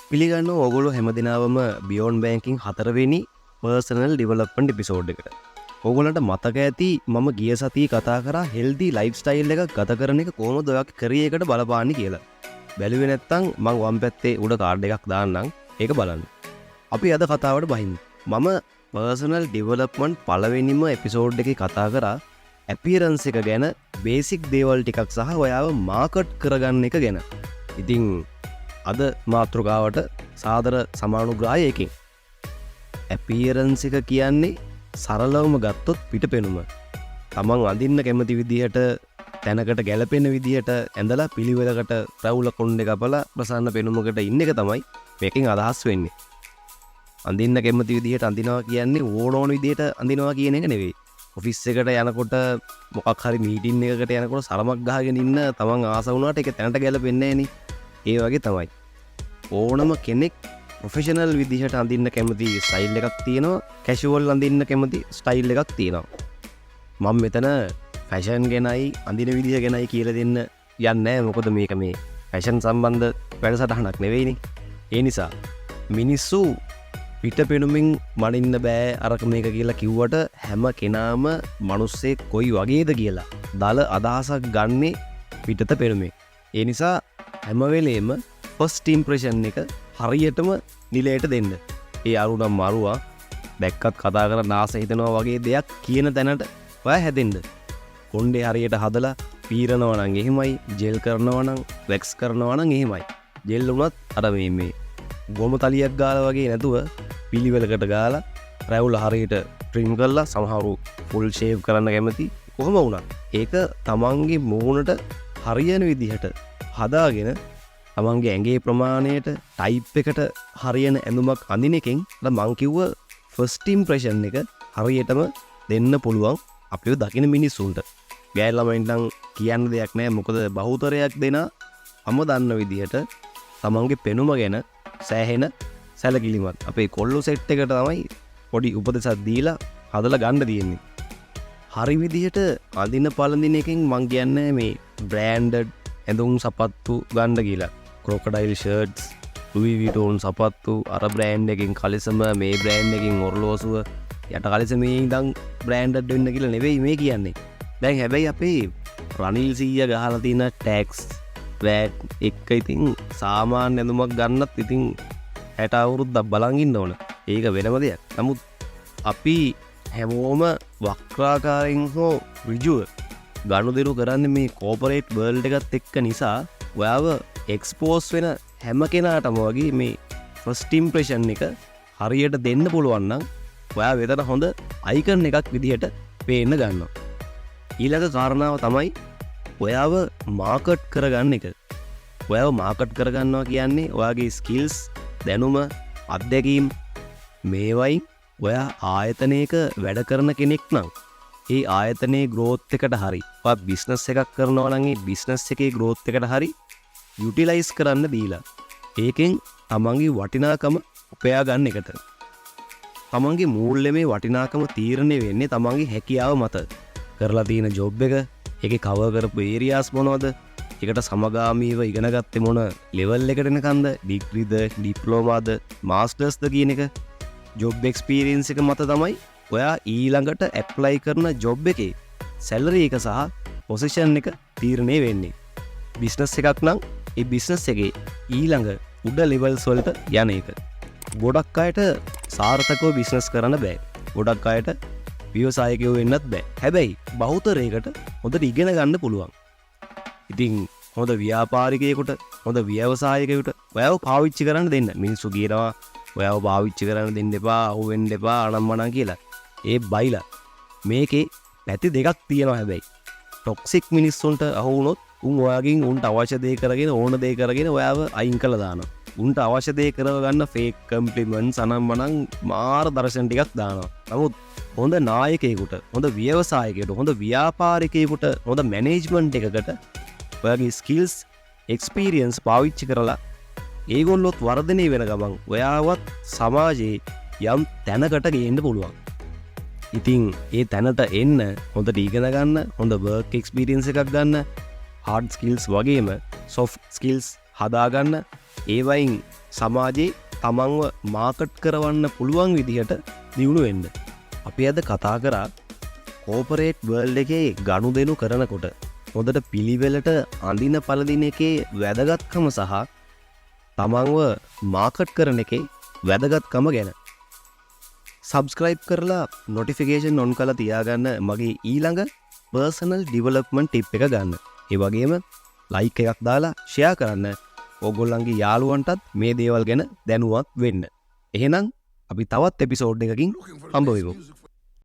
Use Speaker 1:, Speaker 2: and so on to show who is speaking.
Speaker 1: පිළිගන්න ඔගොලු හැමදිනාවම beyond banking 4 වෙනි personal development episode එකට. ඔයගොල්ලන්ට මතක ඇති මම ගිය සතියේ කතා කරා හෙල්දි ලයිෆ් ස්ටයිල් එකක් ගත කරන එක කොහොමද ඔයාලා කරේ එකට බලපාන්නේ කියලා. බැලුවේ නැත්තම් මම වම් පැත්තේ උඩ කාඩ් එකක් දාන්නම්. ඒක බලන්න. අපි අද කතාවට බහිමු. මම පර්සනල් ඩිවලොප්මන්ට් පළවෙනිම එපිසෝඩ් එකේ කතා කරා ඇපියරන්ස් එක ගැන, බේසික් දේවල් ටිකක් සහ ඔයාව මාකට් කරගන්න එක ගැන. ඉතින් අද මාතෘකාවට සාදර සමානුග්‍රාහයකින් ඇපියරන්ස් එක කියන්නේ සරලවම ගත්තොත් පිට පෙනුම. තමන් අඳින්න කැමති විදිහට, තැනකට ගැලපෙන විදිහට ඇඳලා පිළිවෙලකට රැවුල කොණ්ඩ කපලා ප්‍රසන්න පෙනුමකට ඉන්න එක තමයි මේකෙන් අදහස් වෙන්නේ. අඳින්න කැමති විදිහට අඳිනවා කියන්නේ ඕන විදිහට අඳිනවා කියන එක නෙවෙයි. ඔෆිස් එකට යනකොට මොකක් හරි මීටින් එකකට යනකොට සරමක් ගහගෙන ඉන්න තමන් ආස වුණාට ඒක තැනට ගැලපෙන්නේ නැහෙනේ. ඒ වගේ තමයි. ඕනම කෙනෙක් ප්‍රොෆෙෂනල් විදිහට අඳින්න කැමති ස්ටයිල් එකක් තියෙනවා, කැෂුවල් අඳින්න කැමති ස්ටයිල් එකක් තියෙනවා. මම මෙතන ෆැෂන් ගැනයි අඳින විදිහ ගැනයි කියලා දෙන්න යන්නේ නැහැ. මොකද මේක මේ ෆැෂන් සම්බන්ධ වැඩසටහනක් නෙවෙයිනේ. ඒ නිසා මිනිස්සු පිට පෙනුමින් මනින්න බෑ අරක මේක කියලා කිව්වට හැම කෙනාම මිනිස්සෙක් කොයි වගේද කියලා දල අදහසක් ගන්නේ පිටත පෙනුමේ. ඒ නිසා හැම වෙලේම ෆස්ට් ඉම්ප්‍රෙෂන් එක හරියටම නිලයට දෙන්න. ඒ අරුණම් මරුවා දැක්කත් කතා කර නාස හිතනවා වගේ දෙයක් කියන තැනට ඔයා හැදෙන්න. කොණ්ඩේ හරියට හදලා පීරනවා නම් එහෙමයි, ජෙල් කරනවා නම්, වැක්ස් කරනවා නම් එහෙමයි. ජෙල් වුණත් අර මේ ගොම තලියක් ගාලා වගේ නැතුව පිළිවෙලකට ගාලා රැවුල හරියට ට්‍රිම් කරලා, සමහරු ෆුල් ෂේව් කරන්න කැමති. කොහොම වුණත් ඒක තමන්ගේ මූණට හරියන විදිහට හදාගෙන තමන්ගේ ඇඟේ ප්‍රමාණයට ටයිප් එකට හරියන ඇඳුමක් අඳින එකෙන් අර මං කිව්ව ෆස්ට් ඉම්ප්‍රෙෂන් එක හරියටම දෙන්න පුළුවන් අපිව දකින මිනිස්සුන්ට. ගෑල් ළමයින්ට නම් කියන්න දෙයක් නැහැ. මොකද බහුතරයක් දෙනා මම දන්න විදිහට තමන්ගේ පෙනුම ගැන සෑහෙන සැලකිලිමත්. අපේ කොල්ලෝ සෙට් එකට තමයි පොඩි උපදෙසක් දීලා හදලා ගන්න තියෙන්නේ. හරි විදිහට අඳින පළඳින එකෙන් මං කියන්නේ මේ බ්‍රෑන්ඩඩ් ඇඳුම් සපත්තු ගන්න කියලා. ක්‍රොකොඩයිල් ෂර්ට්ස්, ලුයි විටෝන් සපත්තු, අර බ්‍රෑන්ඩ් එකෙන් කලිසම, මේ බ්‍රෑන්ඩ් එකෙන් ඔරලෝසුව, යට කලිසමේ ඉඳන් බ්‍රෑන්ඩඩ් වෙන්න කියලා නෙවෙයි මේ කියන්නේ. දැන් හැබැයි අපේ රනිල් සීයා ගහලා තියෙන ටැක්ස් වැට් එක ඉතින් සාමාන්‍ය ඇඳුමක් ගන්නත් ඉතින් 60 අවුරුද්දක් බලන් ඉන්න ඕන. ඒක වෙනම දෙයක්. නමුත් අපි හැමෝම වක්‍රාකාරයෙන් හෝ ඍජුව ගනුදෙනු කරන්නේ මේ කෝපරේට් වර්ල්ඩ් එකත් එක්ක නිසා ඔයාව එක්ස්පෝස් වෙන හැම කෙනාටම වගේ මේ ෆස්ට් ඉම්ප්‍රෙෂන් එක හරියට දෙන්න පුළුවන් නම් ඔයා වෙතන හොඳ අයිකන් එකක් විදිහට පේන්න ගන්නවා. ඊළඟ කාරණාව තමයි ඔයාව මාකට් කරගන්න එක. ඔයාව මාකට් කරගන්නවා කියන්නේ ඔයාගේ ස්කිල්ස්, දැනුම, අත්දැකීම් මේවයින් ඔයා ආයතනයක වැඩ කරන කෙනෙක් නම් ඒ ආයතනයේ ග්‍රෝත් එකට හරි, ඔයා බිස්නස් එකක් කරනවා නම් ඒ බිස්නස් එකේ ග්‍රෝත් එකට හරි යුටිලයිස් කරන්න දීලා ඒකෙන් තමන්ගේ වටිනාකම උපයා ගන්න එකට. තමන්ගේ මූල්‍යමේ වටිනාකම තීරණය වෙන්නේ තමන්ගේ හැකියාව මත. කරලා තියෙන ජොබ් එක, ඒකේ කවර් කරපු ඒරියාස් මොනවද, ඒකට සමගාමීව ඉගෙන ගත්තේ මොන ලෙවල් එකට එනකන්ද, ඩිග්‍රීද, ඩිප්ලෝමාද, මාස්ටර්ස්ද කියන එක, ජොබ් එක්ස්පීරියන්ස් එක මත තමයි ඔයා ඊළඟට ඇප්ලයි කරන ජොබ් එකේ සැලරි එක සහ පොසිෂන් එක තීරණය වෙන්නේ. බිස්නස් එකක් නම් ඒ බිස්නස් එකේ ඊළඟ උඩ ලෙවල්ස් වලට යන එක. ගොඩක් අයට සාර්ථකව බිස්නස් කරන්න බෑ. ගොඩක් අයට ව්‍යවසායකයෝ වෙන්නත් බෑ. හැබැයි බහුතරයකට හොඳට ඉගෙන ගන්න පුළුවන්. ඉතින් හොඳ ව්‍යාපාරිකයෙකුට, හොඳ ව්‍යවසායකයෙකුට ඔයාව පාවිච්චි කරන්න දෙන්න. මිනිස්සු කියනවා ඔයාව පාවිච්චි කරන්න දෙන්න එපා, අහු වෙන්න එපා, අනම්මනම් කියලා. ඒ බයිලා. මේකේ පැති දෙකක් තියෙනවා හැබැයි. ටොක්සික් මිනිස්සුන්ට අහු වුණොත් උන් ඔයාගෙන් උන්ට අවශ්‍ය දේ කරගෙන, ඕන දේ කරගෙන ඔයාව අයින් කළා දානවා. උන්ට අවශ්‍ය දේ කරව ගන්න ෆේක් කම්ප්ලිමන්ට්ස්, අනම්මනම් මාර දර්ශන ටිකක් දානවා. නමුත් හොඳ නායකයෙකුට, හොඳ ව්‍යවසායකයෙකුට, හොඳ ව්‍යාපාරිකයෙකුට, හොඳ මැනේජ්මන්ට් එකකට ඔයාගේ ස්කිල්ස්, එක්ස්පීරියන්ස් පාවිච්චි කරලා ඒගොල්ලොත් වර්ධනය වෙන ගමන් ඔයාවත් සමාජයේ යම් තැනකට ගේන්න පුළුවන්. ඉතින් ඒ තැනට එන්න හොඳට ඉගෙන ගන්න, හොඳ වර්ක් එක්ස්පීරියන්ස් එකක් ගන්න, හાર્ඩ් ස්කිල්ස් වගේම සොෆ්ට් ස්කිල්ස් හදාගන්න, ඒවයින් සමාජයේ තමන්ව මාකට් කරවන්න පුළුවන් විදිහට දියුණු වෙන්න. අපි අද කතා කරා කෝපරේට් වර්ල්ඩ් එකේ ගනුදෙනු කරනකොට හොඳට පිළිවෙලට අඳින පළදින එකේ වැදගත්කම සහ තමන්ව මාකට් කරන එකේ වැදගත්කම ගැන. සබස්ක්‍රයිබ් කරලා නොටිෆිකේෂන් ඔන් කරලා තියාගන්න මගේ ඊළඟ පර්සනල් ඩිවලොප්මන්ට් ටිප් එක ගන්න. ඒ වගේම ලයික් එකක් දාලා ෂෙයා කරන්න. ඔයගොල්ලන්ගේ යාළුවන්ටත් මේ දේවල් ගැන දැනුවත් වෙන්න. එහෙනම් අපි තවත් එපිසෝඩ් එකකින් හම්බ වෙමු.